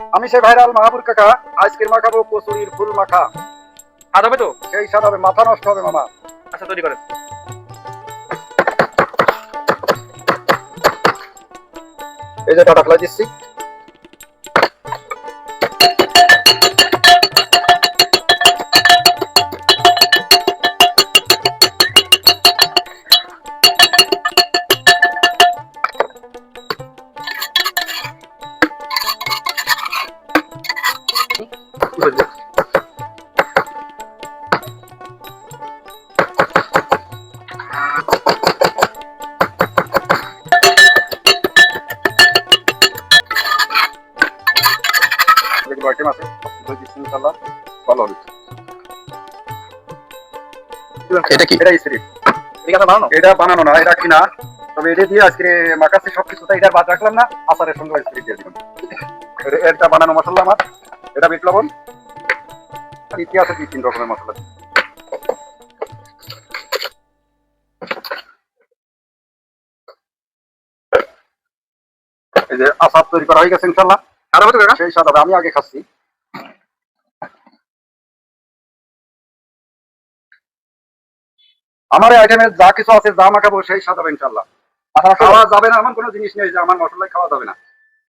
আমি সেই ভাইরাল মাহাবুর কাকা, আইসক্রিম মাখাবো কচুরির ফুল মাখা। আর হবে তো? সেই স্বাদ হবে, মাথা নষ্ট হবে মামা। আচ্ছা, তৈরি করেন। এই যে টাটা ফেলাই দিচ্ছি। যেগুলো আইটেম আছে ইনশাআল্লাহ ভালো হবে। এটা কি? এটা স্ত্রী, এটা কি বানানো? এটা বানানো না, এটা কিনা। তবে এটা দিয়ে আজকে মাখাচ্ছি সবকিছু, তাই এটা বাদ রাখলাম না, আচারের সঙ্গে স্ত্রী দিয়ে দিলাম। এটা বানানো মশলা আমার, এটা বিট লবণ আর ইতিহাসে 2-3 রকমের মশলা। এই যে আচার তৈরি করা হয়ে গেছে ইনশাআল্লাহ। আর হবে তো কাকা? সেই স্বাদ হবে, আমি আগে খাচ্ছি। আমার এই আইটেমে যা কিছু আছে, যা মাখাবো সেই স্বাদ হবে ইনশাআল্লাহ। আচ্ছা, খাওয়া যাবে না এমন কোনো জিনিস নেই যে আমার মশলায় খাওয়া যাবে না।